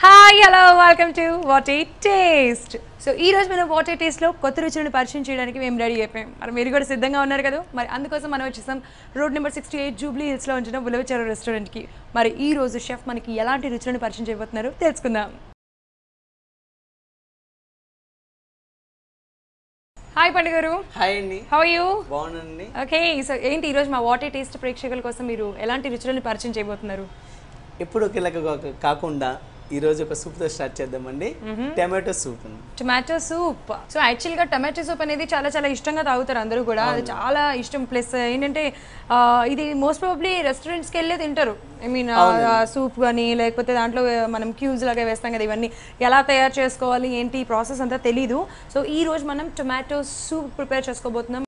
Hi hello welcome to what a taste. So ఈ రోజు మనం వాట్ ఏ టేస్ట్లో కొత్త రుచులను పరిచయం చేయడానికి మేము రెడీ అయిపోయాం. మరి మీరు కూడా సిద్ధంగా ఉన్నారు కదా. మరి అందుకోసం మనం వచ్చేసాం రోడ్ నెంబర్ 68 జూబ్లీ హిల్స్లో ఉంచిన ఉలవచారు రెస్టారెంట్కి. మరి ఈ రోజు షెఫ్ మనకి ఎలాంటి రుచులను పరిచయం చేయబోతున్నారో తెలుసుకుందాం. హాయ్ పండు గారు. హాయ్ అండి. How are you? బాగున్నానండి. ఓకే, సో ఏంటి ఈరోజు మా వాట్ ఏ టేస్ట్ ప్రేక్షకుల కోసం మీరు ఎలాంటి రుచులను పరిచయం చేయబోతున్నారు? ఎప్పుడు ఒకేలాగా కాకుండా ఈరోజు ఒక సూప్తో స్టార్ట్ చేద్దామండి. Tomato soup. Tomato soup. So యాక్చువల్గా టొమాటో సూప్ అనేది చాలా చాలా ఇష్టంగా తాగుతారు అందరూ కూడా. అది చాలా ఇష్టం. ప్లస్ ఏంటంటే ఇది మోస్ట్ ప్రాబబ్లీ రెస్టారెంట్స్కి వెళ్ళే తింటారు. ఐ మీన్ సూప్ కానీ లేకపోతే దాంట్లో మనం క్యూబ్స్ లాగా వేస్తాం కదా, ఇవన్నీ ఎలా తయారు చేసుకోవాలి ఏంటి ప్రాసెస్ అంతా తెలీదు. సో ఈ రోజు మనం టొమాటో సూప్ ప్రిపేర్ చేసుకోబోతున్నాం.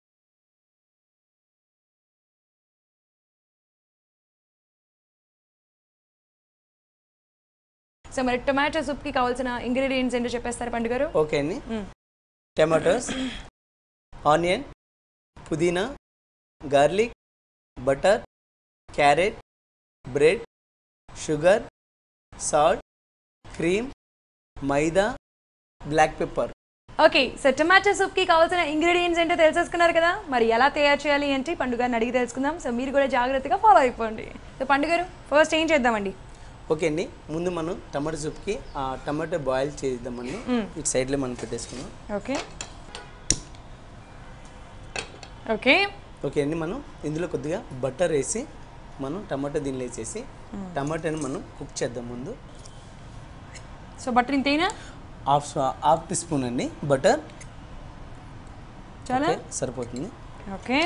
సో మరి టొమాటో సూప్కి కావాల్సిన ఇంగ్రీడియంట్స్ ఏంటో చెప్పేస్తారు పండు గారు? ఓకే అండి. టమాటోస్, ఆనియన్, పుదీనా, garlic, butter, carrot, bread, sugar, salt, cream, maida, black pepper. Okay, so tomato సూప్కి కావాల్సిన ఇంగ్రీడియంట్స్ ఏంటో తెలిసేసుకున్నారు కదా. మరి ఎలా తయారు చేయాలి అంటే పండుగని అడిగి తెలుసుకుందాం. సో మీరు కూడా జాగ్రత్తగా ఫాలో అయిపోండి. సో పండుగారు ఫస్ట్ ఏం చేద్దామండి? ఓకే అండి, ముందు మనం టమాటో సూప్కి టమాటో బాయిల్ చేద్దామండి. ఇటు సైడ్లో మనం పెట్టేసుకున్నాం. ఓకే ఓకే ఓకే అండి, మనం ఇందులో కొద్దిగా బటర్ వేసి మనం టమాటో దీనిలో వేసేసి టమాటాని మనం కుక్ చేద్దాం ముందు. సో బటర్ ఇంతేనా? హాఫ్ టీ స్పూన్ అండి బటర్. చాలా సరిపోతుంది. ఓకే,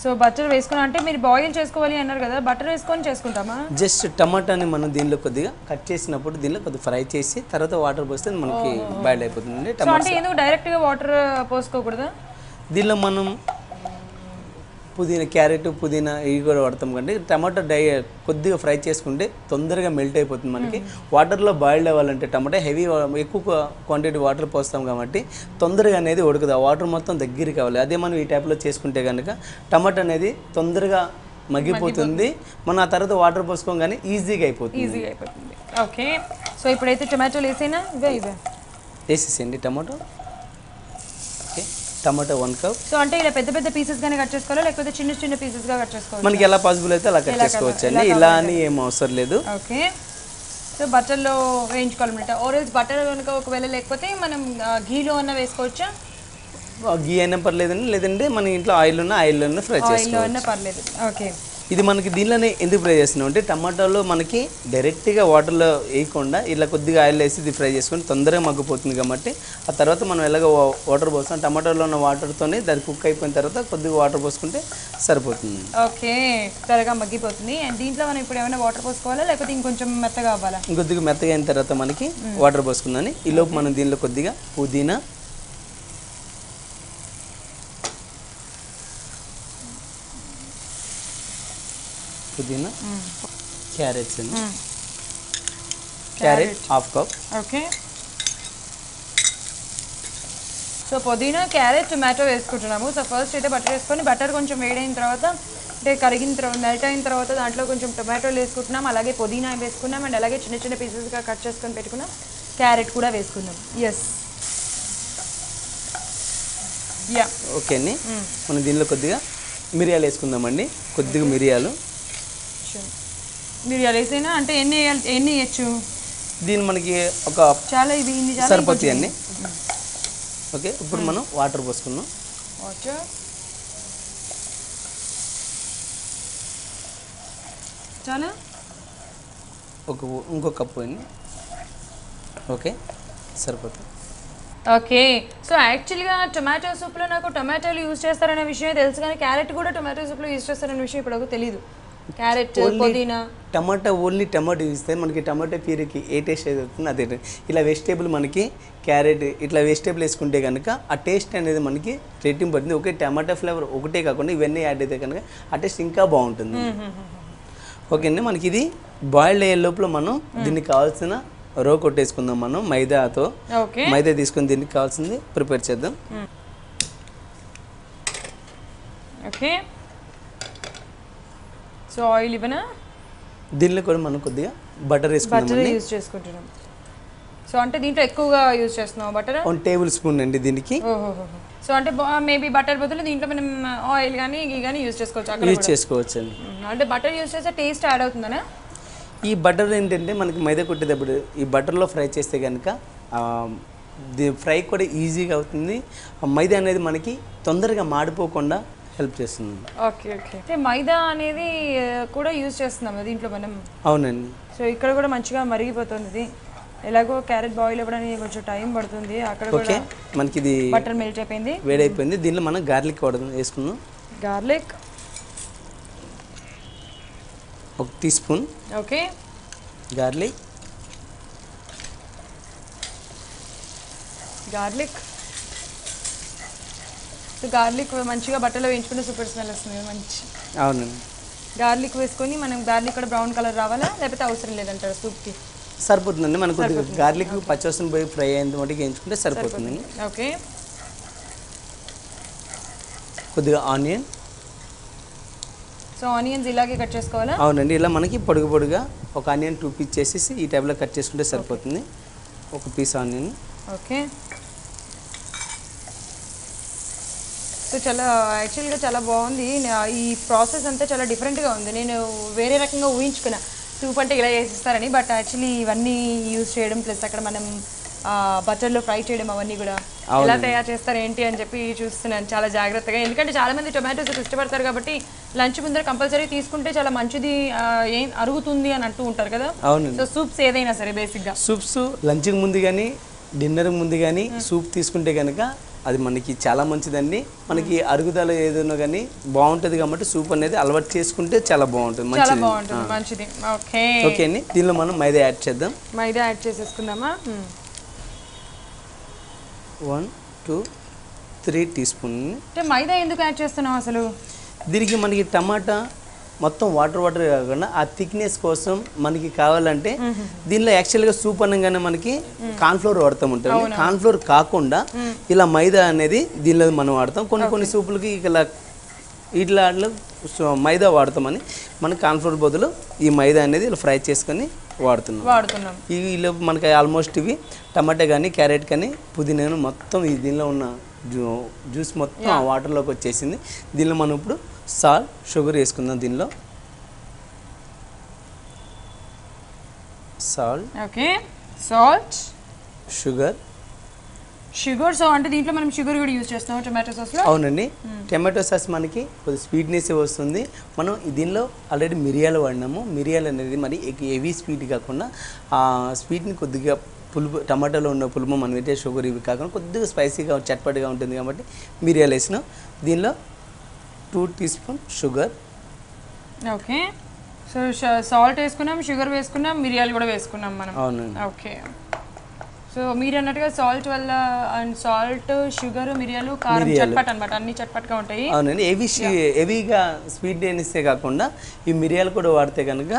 సో బటర్ వేసుకున్నా అంటే మీరు బాయిల్ చేసుకోవాలి అన్నారు కదా, బటర్ వేసుకొని చేసుకుంటామా? జస్ట్ టమాటాని మనం దీనిలో కొద్దిగా కట్ చేసినప్పుడు దీనిలో కొద్దిగా ఫ్రై చేసి తర్వాత వాటర్ పోస్తే మనకి బాయిల్ అయిపోతుంది. సో అంటే ఎందుకు డైరెక్ట్గా వాటర్ పోసుకోకూడదా? దీనిలో మనం పుదీనా, క్యారెట్, పుదీనా ఇవి కూడా వాడతాం కంటే టమాటా కొద్దిగా ఫ్రై చేసుకుంటే తొందరగా మెల్ట్ అయిపోతుంది. మనకి వాటర్లో బాయిల్డ్ అవ్వాలంటే టమాటా ఎక్కువ క్వాంటిటీ వాటర్ పోస్తాం కాబట్టి తొందరగా అనేది ఉడకదు. ఆ వాటర్ మొత్తం దగ్గరికి కావాలి. అదే మనం ఈ టైప్లో చేసుకుంటే కనుక టమాటా అనేది తొందరగా మగ్గిపోతుంది. మనం ఆ తర్వాత వాటర్ పోసుకోగానే ఈజీగా అయిపోతుంది. ఓకే, సో ఇప్పుడైతే టొమాటోలు వేసేనా? వేసేసేయండి tomato. Okay, tomato 1 cup. So అంటే ఇలా పెద్ద పెద్ద పీసెస్ గానే కట్ చేసుకోవాలా లేకపోతే చిన్న చిన్న పీసెస్ గా కట్ చేసుకోవాలా? మనకి ఎలా పాసిబుల్ అయితే అలా కట్ చేసుకోవచ్చు అండి. ఇలా అని ఏం అవసరం లేదు. ఓకే, సో బటర్లో వేయించుకోవాలన్నమాట. ఆరెల్స్ బటర్ కనుక ఒకవేళ లేకపోతే మనం గీలో అన్న వేసుకోవచ్చా? గీ అయినా పర్లేదండి, లేదంటే మన ఇంట్లో ఆయిల్లోనే ఫ్రై చేసుకోవచ్చు. పర్లేదు. ఓకే, ఇది మనకి దీనిలోనే ఎందుకు ఫ్రై చేస్తున్నాం అంటే టమాటాలో మనకి డైరెక్ట్గా వాటర్లో వేయకుండా ఇలా కొద్దిగా ఆయిల్ వేసి ఇది ఫ్రై చేసుకొని తొందరగా మగ్గిపోతుంది కాబట్టి ఆ తర్వాత మనం ఎలాగో వాటర్ పోస్తాం. టమాటాలో ఉన్న వాటర్తోనే దాన్ని కుక్ అయిపోయిన తర్వాత కొద్దిగా వాటర్ పోసుకుంటే సరిపోతుంది. ఓకే, త్వరగా మగ్గిపోతుంది. అండ్ దీంట్లో మనం ఇప్పుడు ఏమైనా వాటర్ పోసుకోవాలా లేకపోతే ఇంకొంచెం మెత్తగా అవ్వాలా? ఇంకొద్దిగా మెత్తగా అయిన తర్వాత మనకి వాటర్ పోసుకుందని ఈలోపు మనం దీనిలో కొద్దిగా పుదీనా, క్యారెట్స్ అండి. Carrot half cup. Okay, so పుదీనా, క్యారెట్, టొమాటో వేసుకుంటున్నాము. సో ఫస్ట్ అయితే బటర్ వేసుకొని బటర్ కొంచెం వేడైన తర్వాత అంటే కరిగిన తర్వాత మెల్ట్ అయిన తర్వాత దాంట్లో కొంచెం టొమాటోలు వేసుకుంటున్నాం, అలాగే పుదీనా వేసుకున్నాం అండ్ అలాగే చిన్న చిన్న పీసెస్గా కట్ చేసుకొని పెట్టుకున్నాం. క్యారెట్ కూడా వేసుకుందాం. ఓకే అండి, మనం దీనిలో కొద్దిగా మిరియాలు వేసుకుందామండి. కొద్దిగా మిరియాలు వేసేనా అంటే ఎన్ని వేయచ్చు? దీన్ని మనకి ఒక చాలా ఇవి సరిపోతాయి అండి. ఓకే, ఇప్పుడు మనం వాటర్ పోసుకున్నాం. చాలా ఇంకో కప్పు అండి. ఓకే, సరిపోతుంది. ఓకే, సో యాక్చువల్గా టొమాటో సూప్లో నాకు టొమాటోలు యూజ్ చేస్తారనే విషయం తెలుసు, కానీ క్యారెట్ కూడా టొమాటో సూప్లో యూజ్ చేస్తారనే విషయం ఇప్పుడు తెలియదు. క్యారెట్, పుదీనా, టమాటా ఓన్లీ టమాటో ఇస్తే మనకి టమాటా ప్యూరీకి ఏ టేస్ట్ ఏది అవుతుంది అదే. ఇలా వెజిటేబుల్ మనకి క్యారెట్ ఇట్లా వెజిటేబుల్ వేసుకుంటే కనుక ఆ టేస్ట్ అనేది మనకి రెట్టింపు పడుతుంది. ఓకే, టమాటా ఫ్లేవర్ ఒకటే కాకుండా ఇవన్నీ యాడ్ అయితే కనుక ఆ టేస్ట్ ఇంకా బాగుంటుంది. ఓకే అండి, మనకి ఇది బాయిల్డ్ అయ్యే లోపల మనం దీనికి కావాల్సిన రో కొట్టేసుకుందాం. మనం మైదాతో మైదా తీసుకొని దీనికి కావాల్సింది ప్రిపేర్ చేద్దాం. ఓకే, సో ఆయిల్ ఇవ్వనా? దీనిలో కూడా మనం కొద్దిగా బటర్ వేసుకున్నామండి. యూజ్ చేసుకుంటున్నాం. సో అంటే దీంట్లో ఎక్కువగా యూజ్ చేస్తున్నాం బటర్. 1 టేబుల్ స్పూన్ అండి దీనికి. సో అంటే మేబీ బటర్ బదులు దీంట్లో మనం ఆయిల్ కానీ గీ కానీ యూజ్ చేసుకోవచ్చు. అక్కడ యూజ్ చేసుకోవచ్చు అండి. అంటే బటర్ యూజ్ చేస్తే టేస్ట్ యాడ్ అవుతుందనా? ఈ బటర్ ఏంటంటే మనకి మైదా కొట్టేటప్పుడు ఈ బటర్లో ఫ్రై చేస్తే కనుక ఫ్రై కూడా ఈజీగా అవుతుంది. మైదా అనేది మనకి తొందరగా మాడిపోకుండా హెల్ప్ చేస్తుంది. Okay okay. అంటే మైదా అనేది కూడా యూజ్ చేస్తున్నాం దీంట్లో మనం. అవునండి. సో ఇక్కడ కూడా మంచిగా మరిగిపోతుంది ఇది. ఎలాగో క్యారెట్ బాయిల్ అవ్వడానికి కొంచెం టైం పడుతుంది. అక్కడ కూడా మనకి ఇది బటర్ మెల్ట్ అయిపోయింది, వేడైపోయింది. దీనిలో మనం గార్లిక్ వేసుకుందాం. Garlic 1 teaspoon. Okay. Garlic so garlic మంచిగా బట్టలో వేయించుకుంటే సూపర్ స్మెల్ వస్తుంది మంచి. అవునండి. గార్లిక్ వేసుకొని మనం గార్లిక్ కూడా బ్రౌన్ కలర్ రావాలా లేకపోతే అవసరం లేదంటారు సూప్కి? సరిపోతుందండి. మనకు కొద్దిగా గార్లిక్ పచ్చివాసన పోయి ఫ్రై అయ్యేంత మటుకు వేయించుకుంటే సరిపోతుందండి. ఓకే. కొద్దిగా ఆనియన్. సో ఆనియన్స్ ఇలాగే కట్ చేసుకోవాలా? అవునండి. ఇలా మనకి పొడుగుగా ఒక ఆనియన్ 2 పీస్ చేసేసి ఈ టైప్లో కట్ చేసుకుంటే సరిపోతుంది. 1 పీస్ ఆనియన్. ఓకే. సో చాలా యాక్చువల్గా చాలా బాగుంది. ఈ ప్రాసెస్ అంతా చాలా డిఫరెంట్గా ఉంది. నేను వేరే రకంగా ఊహించుకున్నా సూప్ అంటే ఇలా చేసిస్తారని. బట్ యాక్చువల్లీ ఇవన్నీ యూజ్ చేయడం ప్లస్ అక్కడ మనం బటర్లో ఫ్రై చేయడం అవన్నీ కూడా ఎలా తయారు చేస్తారు ఏంటి అని చెప్పి చూస్తున్నాను చాలా జాగ్రత్తగా. ఎందుకంటే చాలా మంది టొమాటోస్ ఇష్టపడతారు కాబట్టి లంచ్ ముందర కంపల్సరీ తీసుకుంటే చాలా మంచిది, ఏం అరుగుతుంది అని అంటూ ఉంటారు కదా. అవునండి. సో సూప్స్ ఏదైనా సరే బేసిక్గా సూప్స్ లంచ్కి ముందు కానీ డిన్నర్కి ముందు కానీ సూప్ తీసుకుంటే కనుక అది మనకి చాలా మంచిదండి. మనకి అరుగుదల ఏదైనా కానీ బాగుంటుంది కాబట్టి సూప్ అనేది అలవాటు చేసుకుంటే చాలా బాగుంటుంది, మంచిది. ఓకే ఓకే అండి. దీనిలో మనం మైదా యాడ్ చేద్దాం. మైదా యాడ్ చేసేసుకుందామా? 1, 2, 3 టీ స్పూన్. అంటే మైదా ఎందుకు యాడ్ చేస్తున్నాం అసలు? దీనికి మనకి టమాటా మొత్తం వాటర్ కాకుండా ఆ థిక్నెస్ కోసం మనకి కావాలంటే దీనిలో యాక్చువల్గా సూప్ అనగానే మనకి కార్న్ఫ్లోర్ వాడుతూ ఉంటాం. కార్న్ఫ్లోర్ కాకుండా ఇలా మైదా అనేది దీనిలో మనం వాడతాం. కొన్ని సూపులకి ఇట్లా మైదా వాడతామని మనం కార్న్ఫ్లోర్ బదులు ఈ మైదా అనేది ఇలా ఫ్రై చేసుకొని వాడుతున్నాం. ఇవి మనకి ఆల్మోస్ట్ ఇవి టమాటా కానీ క్యారెట్ కానీ పుదీనా మొత్తం దీనిలో ఉన్న జ్యూస్ మొత్తం ఆ వాటర్లోకి వచ్చేసింది. దీనిలో మనం ఇప్పుడు సాల్ట్ షుగర్ వేసుకుందాం. దీనిలో సాల్ట్ షుగర్. సో అంటే దీంట్లో మనం షుగర్ కూడా యూజ్ చేస్తాం టొమాటో సాస్లో? అవునండి. టొమాటో సాస్ మనకి కొద్దిగా స్వీట్నెస్ వస్తుంది. మనం దీనిలో ఆల్రెడీ మిరియాలు వాడినాము. మిరియాలు అనేది మరి హెవీ స్వీట్ కాకుండా ఆ స్వీట్ని కొద్దిగా పులుపు, టమాటాలో ఉన్న పులుపు మనం అయితే షుగర్ ఇవి కాకుండా కొద్దిగా స్పైసీగా చట్పటిగా ఉంటుంది కాబట్టి మిరియాలు వేసినాం. దీనిలో 2 teaspoon sugar. Okay. So salt వేసుకున్నాం, షుగర్ వేసుకున్నాం, మిరియాలు కూడా వేసుకున్నాం మనం. అవునండి. ఓకే. సో మీరు అన్నట్టుగా సాల్ట్ వల్ల అండ్ సాల్ట్ షుగర్ మిరియాలు కారం చట్పట్ అనమాట, అన్ని చట్పట్గా ఉంటాయి. అవునండి. హెవీగా స్వీట్నెస్ కాకుండా ఈ మిరియాలు కూడా వాడితే కనుక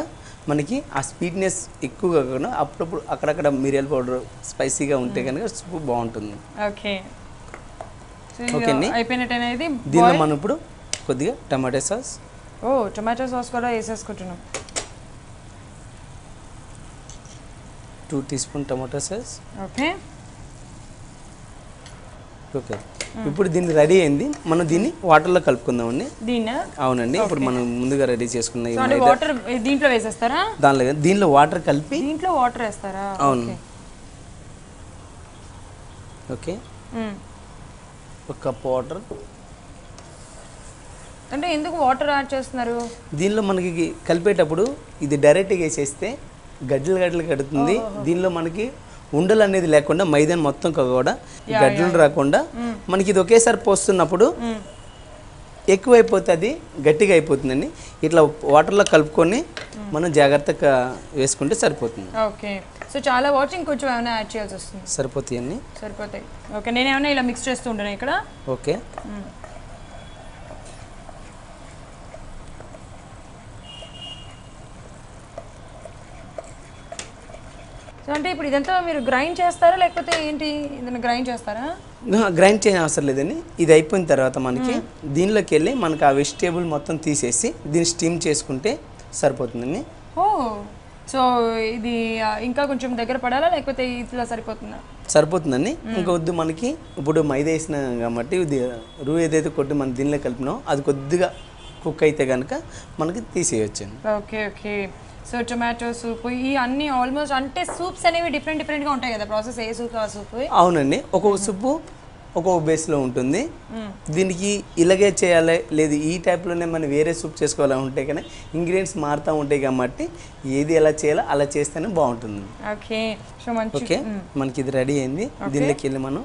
మనకి ఆ స్వీట్నెస్ ఎక్కువ కాకుండా అప్పుడప్పుడు అక్కడక్కడ మిరియాల పౌడర్ స్పైసీగా ఉంటే కనుక సూప్ బాగుంటుంది. ఓకే. ఓకే అండి. అయిపోయినట్టేనా ఇది? దీనిలో మనం ఇప్పుడు కొద్దిగా టమాటో సాస్. టొమాటో సాస్ కూడా వేసేసుకుంటున్నాం. 2 teaspoon tomato sauce. Okay. ఇప్పుడు దీన్ని రెడీ అయింది. మనం దీన్ని వాటర్లో కలుపుకుందామండి. దీన్ని? అవునండి. ఇప్పుడు మనం ముందుగా రెడీ చేసుకున్న వాటర్ దీంట్లో వేసేస్తారా? దీనిలో వాటర్ కలిపి దీంట్లో వాటర్ వేస్తారా? అవును. ఓకే. 1 cup water. అంటే ఎందుకు వాటర్ యాడ్ చేస్తున్నారు? దీనిలో మనకి కలిపేటప్పుడు ఇది డైరెక్ట్గా వేసేస్తే గడ్డలు కడుతుంది. దీనిలో మనకి ఉండలు అనేది లేకుండా మైదాన్ మొత్తం కూడా గడ్డలు రాకుండా మనకి ఇది ఒకేసారి పోస్తున్నప్పుడు ఎక్కువైపోతుంది, గట్టిగా అయిపోతుందండి. ఇట్లా వాటర్లో కలుపుకొని మనం జాగ్రత్తగా వేసుకుంటే సరిపోతుంది. ఓకే. సో చాలా వాచింగ్ కొంచెం ఏమైనా యాడ్ చేయాల్సి వస్తుంది? సరిపోతాయి. ఓకే. నేను ఏమైనా ఇలా మిక్స్ చేస్తూ ఉంటాను ఇక్కడ. ఓకే. సో అంటే ఇప్పుడు ఇదంతా మీరు గ్రైండ్ చేస్తారా లేకపోతే ఏంటి, ఏదైనా గ్రైండ్ చేస్తారా? గ్రైండ్ చేయని అవసరం లేదండి. ఇది అయిపోయిన తర్వాత మనకి దీనిలోకి వెళ్ళి మనకి ఆ వెజిటేబుల్ మొత్తం తీసేసి దీన్ని స్టీమ్ చేసుకుంటే సరిపోతుందండి. సో సో ఇది ఇంకా కొంచెం దగ్గర పడాలా లేకపోతే ఇట్లా సరిపోతుందా? సరిపోతుందండి. ఇంకా వద్దు మనకి ఇప్పుడు మైదా వేసినాం కాబట్టి ఇది రూ ఏదైతే కొట్టి మనం దీనిలో కలిపినాం అది కొద్దిగా కుక్ అయితే కనుక మనకి తీసేయొచ్చండి. Okay okay. So tomato soup ఈ అన్ని ఆల్మోస్ట్ అంటే సూప్స్ అనేవి డిఫరెంట్గా ఉంటాయి కదా ప్రాసెస్, ఏ సూప్ ఆ సూప్? అవునండి, ఒక్కొక్క సూపు ఒక్కొక్క బేస్లో ఉంటుంది. దీనికి ఇలాగే చేయాలి లేదు ఈ టైప్లోనే మనం వేరే సూప్ చేసుకోవాలని ఉంటే కానీ ఇంగ్రీడియంట్స్ మారుతూ ఉంటాయి కాబట్టి ఏది ఎలా చేయాలో అలా చేస్తేనే బాగుంటుంది. ఓకే. సో ఓకే, మనకి ఇది రెడీ అయింది. దీనిలోకి వెళ్ళి మనం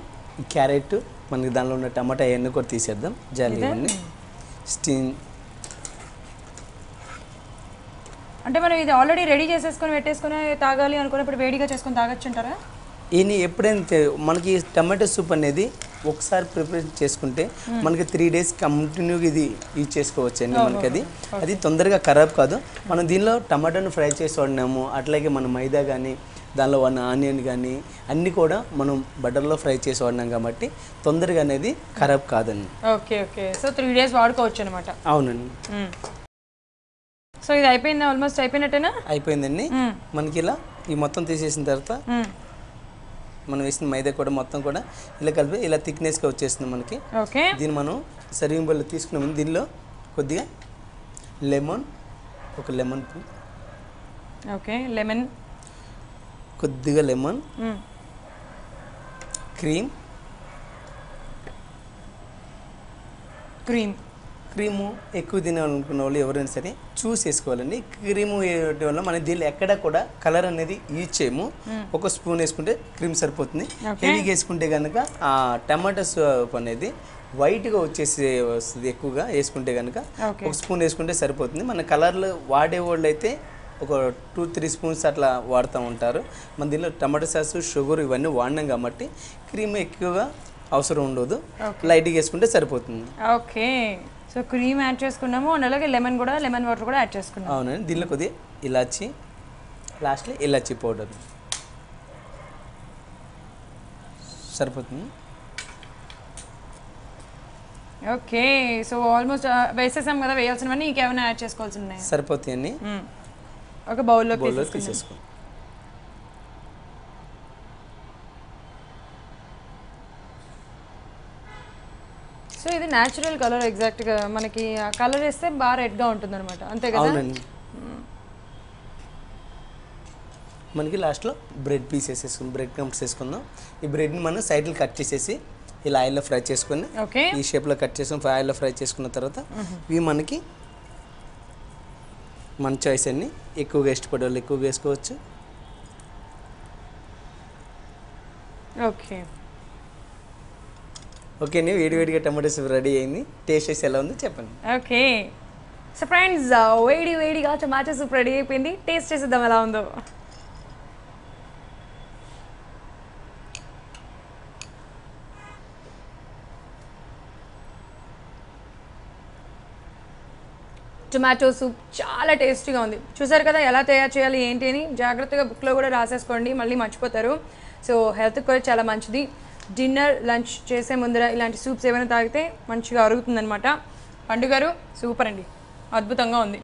క్యారెట్ మనకి దానిలో ఉన్న టమాటా అవన్నీ కూడా తీసేద్దాం. జాలి ఇవన్నీ స్టీమ్ అంటే మనం ఇది ఆల్రెడీ రెడీ చేసేసుకొని పెట్టేసుకొని తాగాలి అనుకున్నప్పుడు వేడిగా చేసుకొని తాగొచ్చు అంటారా? ఈయన ఎప్పుడైనా మనకి టమాటో సూప్ అనేది ఒకసారి ప్రిపేర్ చేసుకుంటే మనకి 3 days కంటిన్యూగా ఇది యూజ్ చేసుకోవచ్చు అండి. మనకి అది తొందరగా ఖరాబ్ కాదు. మనం దీనిలో టమాటోని ఫ్రై చేసి వాడినాము, అట్లాగే మన మైదా కానీ దానిలో ఉన్న ఆనియన్ కానీ అన్నీ కూడా మనం బటర్లో ఫ్రై చేసి వాడినాం కాబట్టి తొందరగా అనేది ఖరాబ్ కాదండి. Okay okay. సో 3 days వాడుకోవచ్చు అనమాట. అవునండి. సో ఇది అయిపోయింది, ఆల్మోస్ట్ అయిపోయినట్టేనా? అయిపోయిందండి. మనకి ఇలా ఈ మొత్తం తీసేసిన తర్వాత మనం వేసిన మైదా కూడా మొత్తం కూడా ఇలా కలిపి ఇలా థిక్నెస్గా వచ్చేస్తుంది మనకి. ఓకే. దీన్ని మనం సర్వింగ్ బౌల్లో తీసుకున్నాము. దీనిలో కొద్దిగా లెమన్, ఒక లెమన్, ఓకే లెమన్, కొద్దిగా లెమన్, క్రీమ్, క్రీము ఎక్కువ తినాలనుకున్న వాళ్ళు ఎవరైనా సరే చూస్ చేసుకోవాలండి. క్రీము వేయడం వల్ల మన దీనిలో ఎక్కడ కూడా కలర్ అనేది యూజ్ చేయము. ఒక స్పూన్ వేసుకుంటే క్రీమ్ సరిపోతుంది. హెవీగా వేసుకుంటే కనుక ఆ టమాటో సూప్ అనేది వైట్గా వచ్చేసి వస్తుంది. ఎక్కువగా వేసుకుంటే కనుక ఒక స్పూన్ వేసుకుంటే సరిపోతుంది. మన కలర్లు వాడే వాళ్ళు అయితే ఒక 2-3 స్పూన్స్ అట్లా వాడుతూ ఉంటారు. మన దీనిలో టమాటో సాస్, షుగర్ ఇవన్నీ వాడినాం కాబట్టి క్రీమ్ ఎక్కువగా అవసరం ఉండదు. లైట్గా వేసుకుంటే సరిపోతుంది. ఓకే. సో క్రీమ్ యాడ్ చేసుకున్నాము అండ్ అలాగే లెమన్ వాటర్ కూడా యాడ్ చేసుకున్నాము. అవునండి. దీనిలో కొద్దిగా ఇలాచి, లాస్ట్లో ఇలాచి పౌడర్ సరిపోతుంది. ఓకే. సో ఆల్మోస్ట్ వేసేసాం కదా, వేయాల్సినవన్నీ ఇంకేమైనా యాడ్ చేసుకోవాల్సి ఉన్నాయి? సరిపోతాయండి. ఒక బౌల్లో తీసేసుకో. సో ఇది న్యాచురల్ కలర్, ఎగ్జాక్ట్గా మనకి కలర్ వేస్తే బాగా రెడ్గా ఉంటుంది అనమాట, అంతే కదా? అవునండి. మనకి లాస్ట్లో బ్రెడ్ పీసెస్ వేసుకుందాం, బ్రెడ్ క్రమ్స్ వేసుకుందాం. ఈ బ్రెడ్ని మనం సైడ్లు కట్ చేసేసి ఇలా ఆయిల్లో ఫ్రై చేసుకొని ఈ షేప్లో కట్ చేసుకుని ఆయిల్లో ఫ్రై చేసుకున్న తర్వాత ఇవి మనకి మన చాయిస్ అన్ని ఎక్కువగా ఇష్టపడే వాళ్ళు ఎక్కువగా వేసుకోవచ్చు. ఓకే ఓకే అండి, వేడివేడిగా టమాటో సూప్ రెడీ అయింది. టేస్ట్ చేసి ఎలా ఉందో చెప్పండి. ఓకే. సో ఫ్రెండ్స్, వేడిగా టమాటో సూప్ రెడీ అయిపోయింది. టేస్ట్ చేసేద్దాం ఎలా ఉందో. టొమాటో సూప్ చాలా టేస్టీగా ఉంది. చూసారు కదా ఎలా తయారు చేయాలి ఏంటి అని. జాగ్రత్తగా బుక్లో కూడా రాసేసుకోండి, మళ్ళీ మర్చిపోతారు. సో హెల్త్కి కూడా చాలా మంచిది. డిన్నర్, లంచ్ చేసే ముందర ఇలాంటి సూప్స్ ఏమైనా తాగితే మంచిగా అరుగుతుందనమాట. పండుగారు సూపర్ అండి, అద్భుతంగా ఉంది.